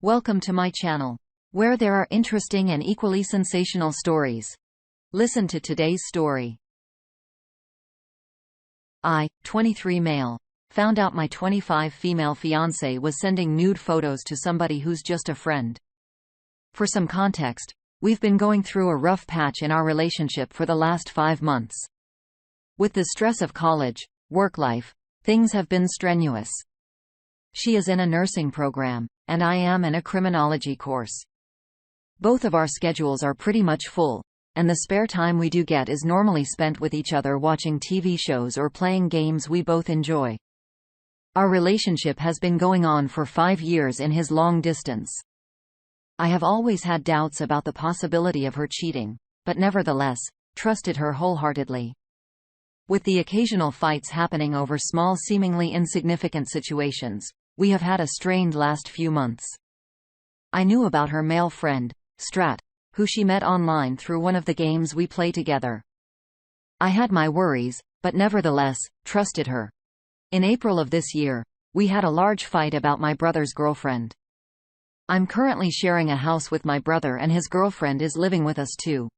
Welcome to my channel, where there are interesting and equally sensational stories. Listen to today's story. I, 23 male, found out my 25 female fiance was sending nude photos to somebody who's just a friend. For some context, we've been going through a rough patch in our relationship for the last 5 months. With the stress of college, work life, things have been strenuous. She is in a nursing program, and I am in a criminology course. Both of our schedules are pretty much full, and the spare time we do get is normally spent with each other watching TV shows or playing games we both enjoy. Our relationship has been going on for 5 years in his long distance. I have always had doubts about the possibility of her cheating, but nevertheless, trusted her wholeheartedly. With the occasional fights happening over small, seemingly insignificant situations, we have had a strained last few months. I knew about her male friend, Strat, who she met online through one of the games we play together. I had my worries, but nevertheless, trusted her. In April of this year, we had a large fight about my brother's girlfriend. I'm currently sharing a house with my brother, and his girlfriend is living with us too.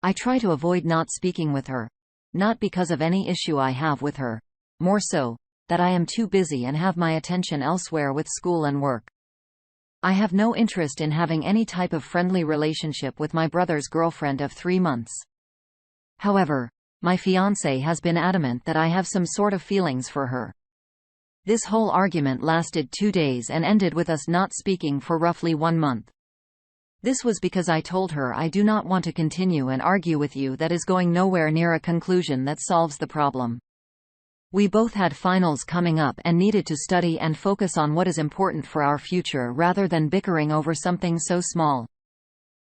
I try to avoid not speaking with her. Not because of any issue I have with her. More so, that I am too busy and have my attention elsewhere with school and work. I have no interest in having any type of friendly relationship with my brother's girlfriend of 3 months. However, my fiancé has been adamant that I have some sort of feelings for her. This whole argument lasted 2 days and ended with us not speaking for roughly 1 month. This was because I told her I do not want to continue and argue with you that is going nowhere near a conclusion that solves the problem. We both had finals coming up and needed to study and focus on what is important for our future rather than bickering over something so small.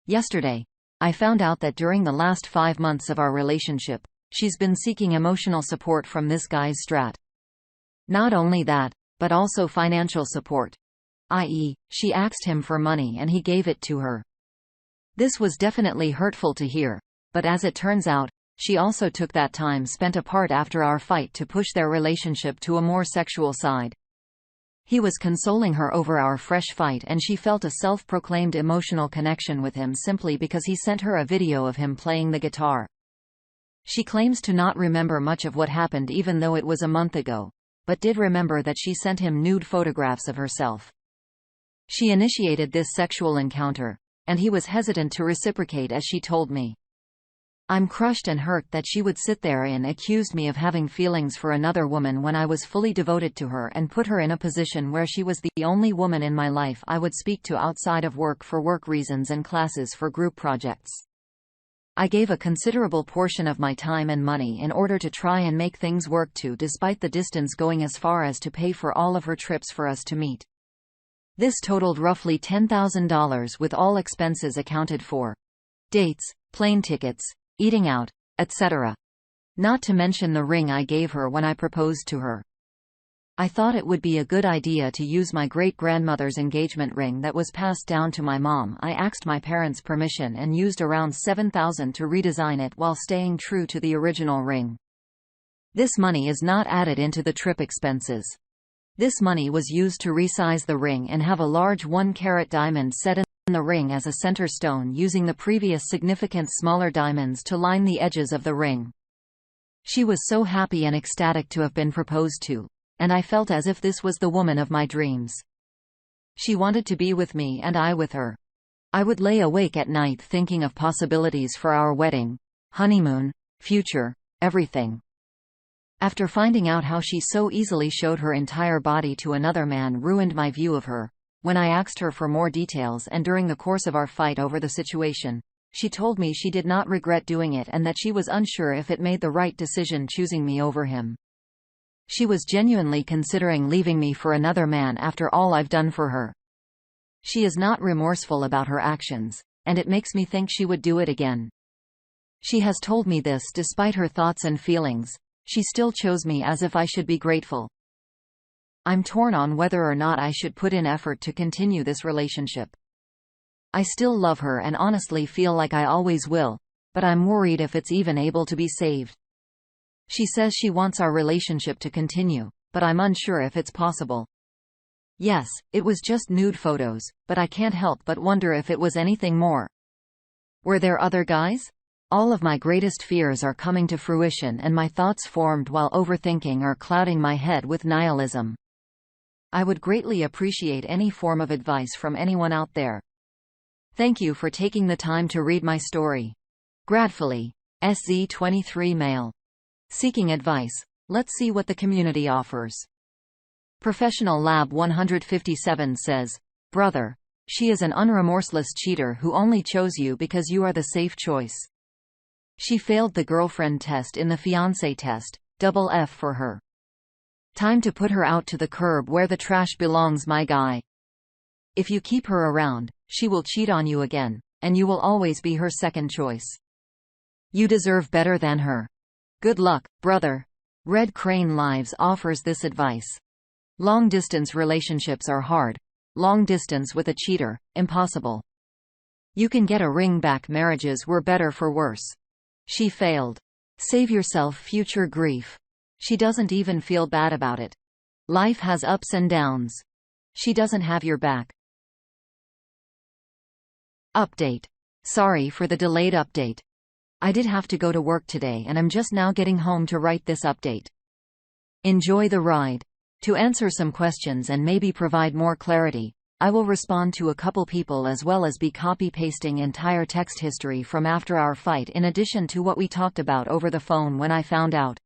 Yesterday, I found out that during the last 5 months of our relationship, she's been seeking emotional support from this guy's Strat. Not only that, but also financial support. I.e., she asked him for money and he gave it to her. This was definitely hurtful to hear, but as it turns out, she also took that time spent apart after our fight to push their relationship to a more sexual side. He was consoling her over our fresh fight, and she felt a self-proclaimed emotional connection with him simply because he sent her a video of him playing the guitar. She claims to not remember much of what happened even though it was a month ago, but did remember that she sent him nude photographs of herself. She initiated this sexual encounter, and he was hesitant to reciprocate, as she told me. I'm crushed and hurt that she would sit there and accuse me of having feelings for another woman when I was fully devoted to her and put her in a position where she was the only woman in my life I would speak to outside of work for work reasons and classes for group projects. I gave a considerable portion of my time and money in order to try and make things work too, despite the distance going as far as to pay for all of her trips for us to meet. This totaled roughly $10,000 with all expenses accounted for. Dates, plane tickets, eating out, etc. Not to mention the ring I gave her when I proposed to her. I thought it would be a good idea to use my great-grandmother's engagement ring that was passed down to my mom. I asked my parents' permission and used around $7,000 to redesign it while staying true to the original ring. This money is not added into the trip expenses. This money was used to resize the ring and have a large 1-carat diamond set in the ring as a center stone, using the previous significant smaller diamonds to line the edges of the ring. She was so happy and ecstatic to have been proposed to, and I felt as if this was the woman of my dreams. She wanted to be with me and I with her. I would lay awake at night thinking of possibilities for our wedding, honeymoon, future, everything. After finding out how she so easily showed her entire body to another man ruined my view of her, when I asked her for more details and during the course of our fight over the situation, she told me she did not regret doing it and that she was unsure if it made the right decision choosing me over him. She was genuinely considering leaving me for another man after all I've done for her. She is not remorseful about her actions, and it makes me think she would do it again. She has told me this despite her thoughts and feelings. She still chose me as if I should be grateful. I'm torn on whether or not I should put in effort to continue this relationship. I still love her and honestly feel like I always will, but I'm worried if it's even able to be saved. She says she wants our relationship to continue, but I'm unsure if it's possible. Yes, it was just nude photos, but I can't help but wonder if it was anything more. Were there other guys? All of my greatest fears are coming to fruition, and my thoughts formed while overthinking are clouding my head with nihilism. I would greatly appreciate any form of advice from anyone out there. Thank you for taking the time to read my story. Gratefully, SZ23 Male. Seeking advice. Let's see what the community offers. Professional Lab 157 says, Brother, she is an unremorseless cheater who only chose you because you are the safe choice. She failed the girlfriend test in the fiancé test, double F for her. Time to put her out to the curb where the trash belongs, my guy. If you keep her around, she will cheat on you again, and you will always be her second choice. You deserve better than her. Good luck, brother. Red Crane Lives offers this advice. Long-distance relationships are hard. Long distance with a cheater, impossible. You can get a ring back. Marriages were better for worse. She failed. Save yourself future grief. She doesn't even feel bad about it. Life has ups and downs. She doesn't have your back. Update. Sorry for the delayed update. I did have to go to work today and I'm just now getting home to write this update. Enjoy the ride. To answer some questions and maybe provide more clarity, I will respond to a couple people as well as be copy-pasting entire text history from after our fight in addition to what we talked about over the phone when I found out.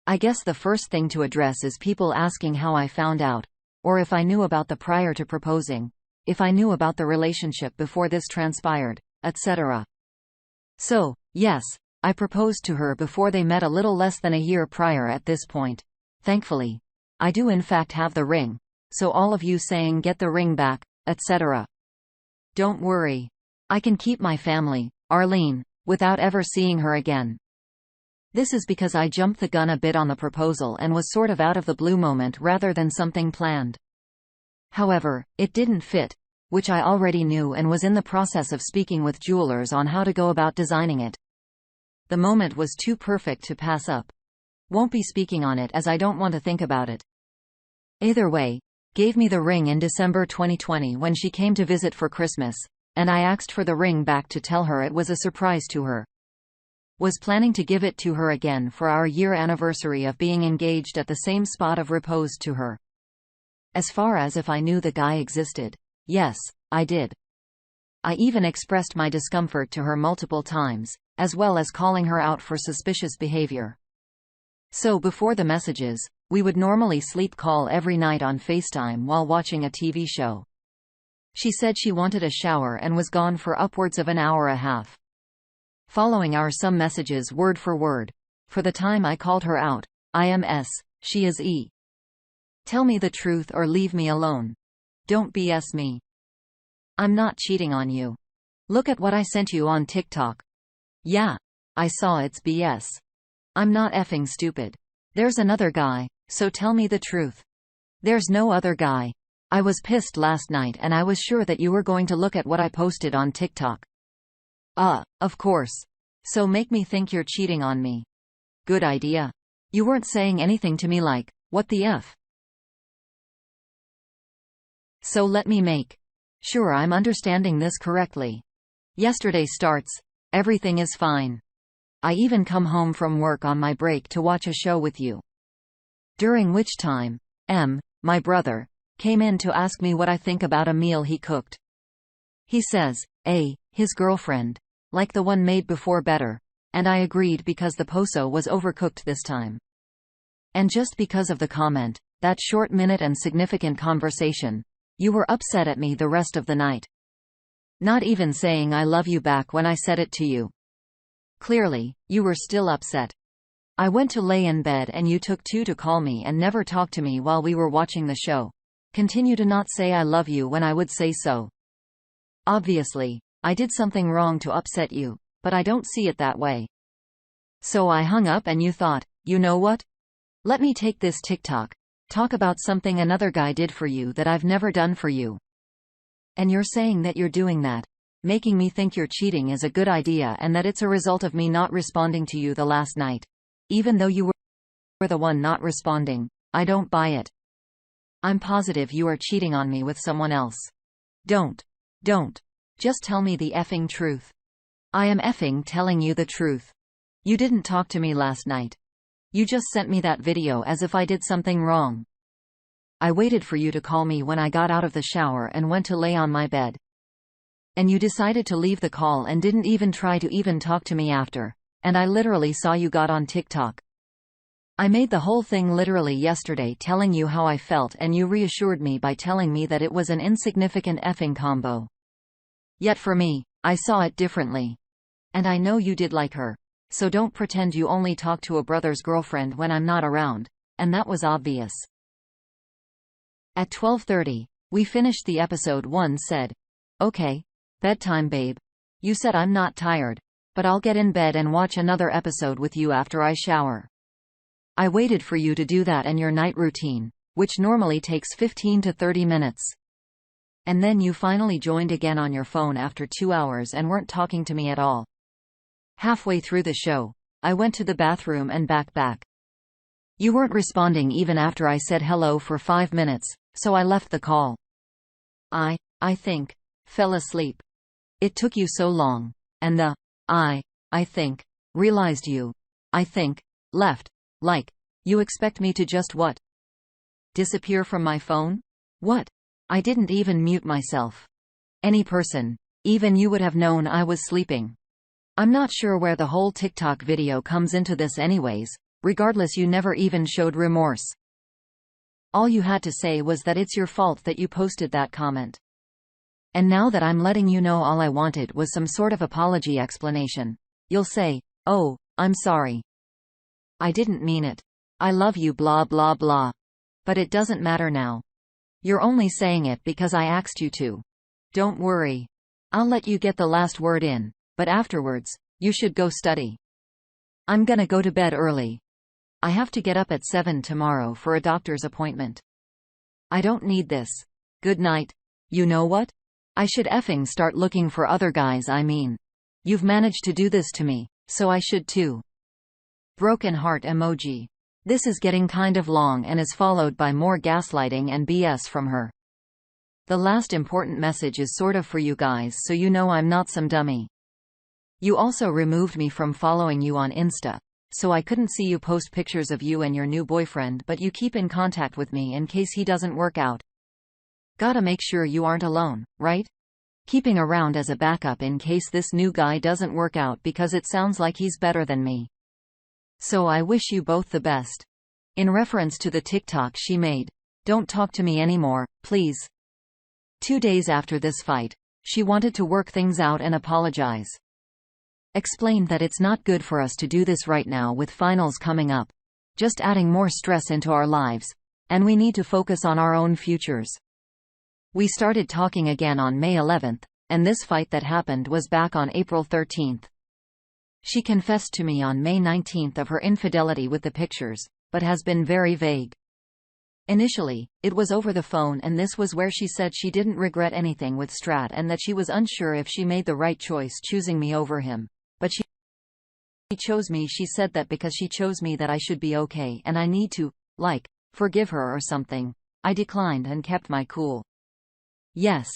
I guess the first thing to address is people asking how I found out, or if I knew about the prior to proposing, if I knew about the relationship before this transpired, etc. So, yes, I proposed to her before they met a little less than a year prior at this point. Thankfully, I do in fact have the ring, so all of you saying get the ring back, etc. Don't worry. I can keep my family, Arlene, without ever seeing her again. This is because I jumped the gun a bit on the proposal and was sort of out of the blue moment rather than something planned. However, it didn't fit, which I already knew and was in the process of speaking with jewelers on how to go about designing it. The moment was too perfect to pass up. Won't be speaking on it as I don't want to think about it. Either way, gave me the ring in December 2020 when she came to visit for Christmas, and I asked for the ring back to tell her it was a surprise to her. Was planning to give it to her again for our year anniversary of being engaged at the same spot of repose to her. As far as if I knew the guy existed, yes, I did. I even expressed my discomfort to her multiple times, as well as calling her out for suspicious behavior. So before the messages, we would normally sleep call every night on FaceTime while watching a TV show. She said she wanted a shower and was gone for upwards of an hour and a half. Following are some messages word for word. For the time I called her out, I am S, she is E. Tell me the truth or leave me alone. Don't BS me. I'm not cheating on you. Look at what I sent you on TikTok. Yeah, I saw it's BS. I'm not effing stupid. There's another guy, so tell me the truth. There's no other guy. I was pissed last night and I was sure that you were going to look at what I posted on TikTok. Of course. So make me think you're cheating on me. Good idea. You weren't saying anything to me like, what the F? So let me make sure I'm understanding this correctly. Yesterday starts, everything is fine. I even come home from work on my break to watch a show with you. During which time, M, my brother, came in to ask me what I think about a meal he cooked. He says, his girlfriend, like the one made before better, and I agreed because the poso was overcooked this time. And just because of the comment, that short minute and significant conversation, you were upset at me the rest of the night. Not even saying I love you back when I said it to you. Clearly, you were still upset. I went to lay in bed and you took 2 to call me and never talk to me while we were watching the show. Continue to not say I love you when I would say so. Obviously, I did something wrong to upset you, but I don't see it that way. So I hung up and you thought, you know what? Let me take this TikTok, talk about something another guy did for you that I've never done for you. And you're saying that you're doing that, making me think you're cheating is a good idea and that it's a result of me not responding to you the last night. Even though you were the one not responding, I don't buy it. I'm positive you are cheating on me with someone else. Don't. Don't. Just tell me the effing truth. I am effing telling you the truth. You didn't talk to me last night. You just sent me that video as if I did something wrong. I waited for you to call me when I got out of the shower and went to lay on my bed. And you decided to leave the call and didn't even try to even talk to me after. And I literally saw you got on TikTok. I made the whole thing literally yesterday telling you how I felt, and you reassured me by telling me that it was an insignificant effing combo. Yet for me, I saw it differently. And I know you did like her. So don't pretend you only talk to a brother's girlfriend when I'm not around. And that was obvious. At 12:30, we finished the episode. One said, "Okay, bedtime babe. You said I'm not tired, but I'll get in bed and watch another episode with you after I shower." I waited for you to do that and your night routine, which normally takes 15 to 30 minutes. And then you finally joined again on your phone after 2 hours and weren't talking to me at all. Halfway through the show, I went to the bathroom and back. You weren't responding even after I said hello for 5 minutes, so I left the call. I think, fell asleep. It took you so long. And the, I think, realized you, I think, left. Like, you expect me to just what? Disappear from my phone? What? I didn't even mute myself. Any person, even you, would have known I was sleeping. I'm not sure where the whole TikTok video comes into this anyways. Regardless, you never even showed remorse. All you had to say was that it's your fault that you posted that comment. And now that I'm letting you know, all I wanted was some sort of apology explanation. You'll say, "Oh, I'm sorry. I didn't mean it. I love you blah blah blah." But it doesn't matter now. You're only saying it because I asked you to. Don't worry. I'll let you get the last word in, but afterwards, you should go study. I'm gonna go to bed early. I have to get up at 7 tomorrow for a doctor's appointment. I don't need this. Good night. You know what? I should effing start looking for other guys. I mean, you've managed to do this to me, so I should too. Broken heart emoji. This is getting kind of long and is followed by more gaslighting and BS from her. The last important message is sort of for you guys, so you know I'm not some dummy. You also removed me from following you on Insta, so I couldn't see you post pictures of you and your new boyfriend, but you keep in contact with me in case he doesn't work out. Gotta make sure you aren't alone, right? Keeping around as a backup in case this new guy doesn't work out, because it sounds like he's better than me. So I wish you both the best. In reference to the TikTok she made, "Don't talk to me anymore, please." 2 days after this fight, she wanted to work things out and apologize. Explained that it's not good for us to do this right now with finals coming up. Just adding more stress into our lives. And we need to focus on our own futures. We started talking again on May 11th, and this fight that happened was back on April 13th. She confessed to me on May 19th of her infidelity with the pictures, but has been very vague. Initially, it was over the phone, and this was where she said she didn't regret anything with Strat and that she was unsure if she made the right choice choosing me over him. But she chose me. She said that because she chose me that I should be okay and I need to, like, forgive her or something. I declined and kept my cool. Yes.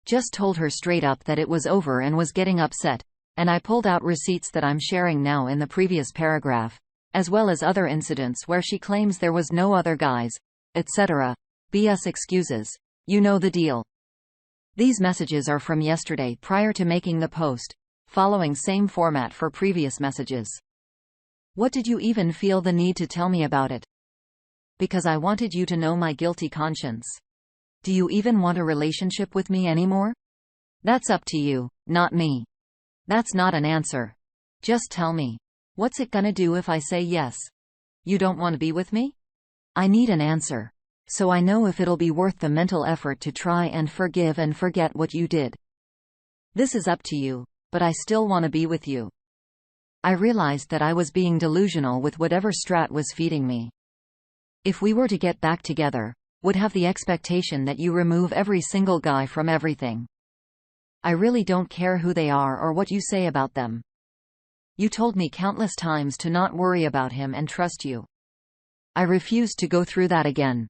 Just told her straight up that it was over and was getting upset. And I pulled out receipts that I'm sharing now in the previous paragraph, as well as other incidents where she claims there was no other guys, etc. BS excuses. You know the deal. These messages are from yesterday prior to making the post, following same format for previous messages. What did you even feel the need to tell me about it? Because I wanted you to know my guilty conscience. Do you even want a relationship with me anymore? That's up to you, not me. That's not an answer. Just tell me. What's it gonna do if I say yes? You don't want to be with me? I need an answer. So I know if it'll be worth the mental effort to try and forgive and forget what you did. This is up to you, but I still want to be with you. I realized that I was being delusional with whatever Strat was feeding me. If we were to get back together, would have the expectation that you remove every single guy from everything. I really don't care who they are or what you say about them. You told me countless times to not worry about him and trust you. I refused to go through that again.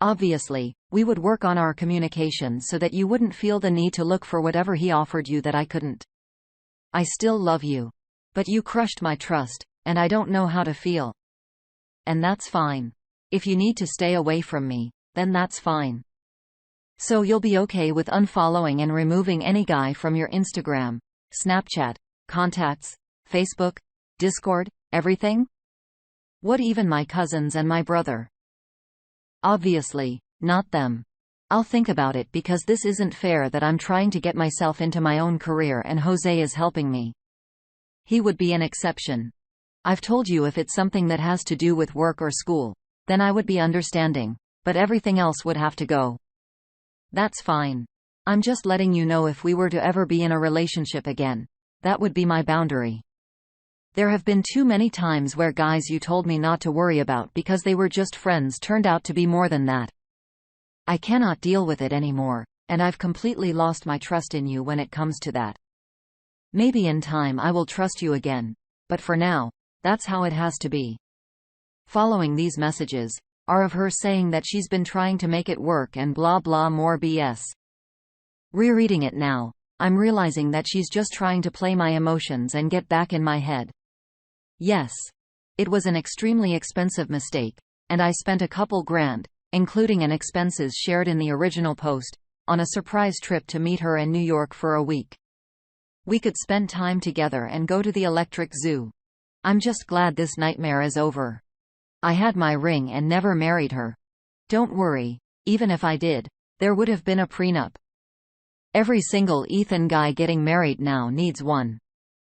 Obviously, we would work on our communication so that you wouldn't feel the need to look for whatever he offered you that I couldn't. I still love you. But you crushed my trust, and I don't know how to feel. And that's fine. If you need to stay away from me, then that's fine. So you'll be okay with unfollowing and removing any guy from your Instagram, Snapchat, contacts, Facebook, Discord, everything? What, even my cousins and my brother? Obviously, not them. I'll think about it, because this isn't fair that I'm trying to get myself into my own career and Jose is helping me. He would be an exception. I've told you, if it's something that has to do with work or school, then I would be understanding, but everything else would have to go. That's fine. I'm just letting you know, if we were to ever be in a relationship again, that would be my boundary. There have been too many times where guys you told me not to worry about because they were just friends turned out to be more than that. I cannot deal with it anymore, and I've completely lost my trust in you when it comes to that. Maybe in time I will trust you again, but for now, that's how it has to be. Following these messages are of her saying that she's been trying to make it work and blah blah more BS. Rereading it now, I'm realizing that she's just trying to play my emotions and get back in my head. Yes. It was an extremely expensive mistake, and I spent a couple grand, including an expenses shared in the original post, on a surprise trip to meet her in New York for a week. We could spend time together and go to the Electric Zoo. I'm just glad this nightmare is over. I had my ring and never married her. Don't worry, even if I did, there would have been a prenup. Every single Ethan guy getting married now needs one.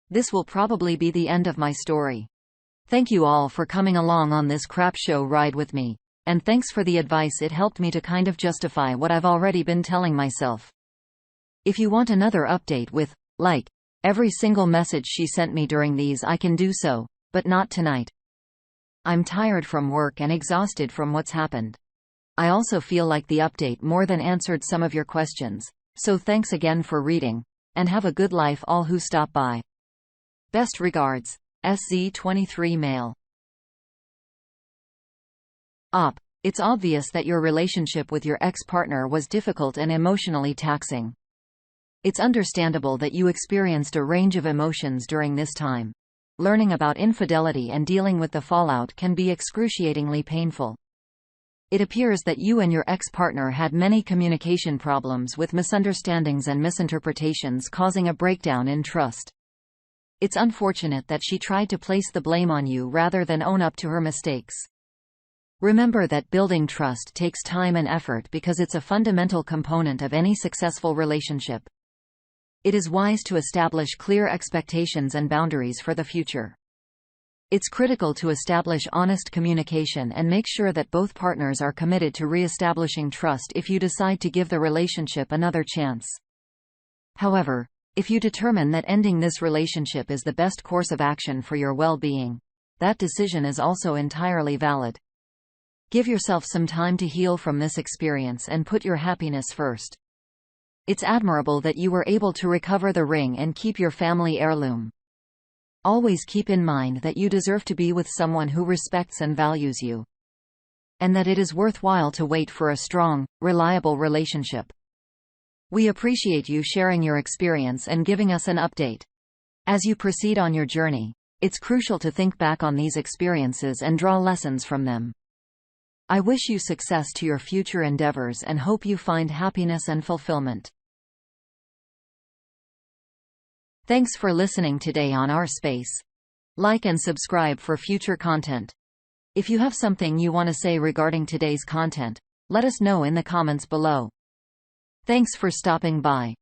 This will probably be the end of my story. Thank you all for coming along on this crap show ride with me, and thanks for the advice. It helped me to kind of justify what I've already been telling myself. If you want another update with, like, every single message she sent me during these, I can do so, but not tonight. I'm tired from work and exhausted from what's happened. I also feel like the update more than answered some of your questions, so thanks again for reading, and have a good life all who stop by. Best regards, SZ23 Male. Op. It's obvious that your relationship with your ex-partner was difficult and emotionally taxing. It's understandable that you experienced a range of emotions during this time. Learning about infidelity and dealing with the fallout can be excruciatingly painful. It appears that you and your ex-partner had many communication problems, with misunderstandings and misinterpretations causing a breakdown in trust. It's unfortunate that she tried to place the blame on you rather than own up to her mistakes. Remember that building trust takes time and effort because it's a fundamental component of any successful relationship. It is wise to establish clear expectations and boundaries for the future. It's critical to establish honest communication and make sure that both partners are committed to re-establishing trust if you decide to give the relationship another chance. However, if you determine that ending this relationship is the best course of action for your well-being, that decision is also entirely valid. Give yourself some time to heal from this experience and put your happiness first. It's admirable that you were able to recover the ring and keep your family heirloom. Always keep in mind that you deserve to be with someone who respects and values you. And that it is worthwhile to wait for a strong, reliable relationship. We appreciate you sharing your experience and giving us an update. As you proceed on your journey, it's crucial to think back on these experiences and draw lessons from them. I wish you success to your future endeavors and hope you find happiness and fulfillment. Thanks for listening today on our space. Like and subscribe for future content. If you have something you want to say regarding today's content, let us know in the comments below. Thanks for stopping by.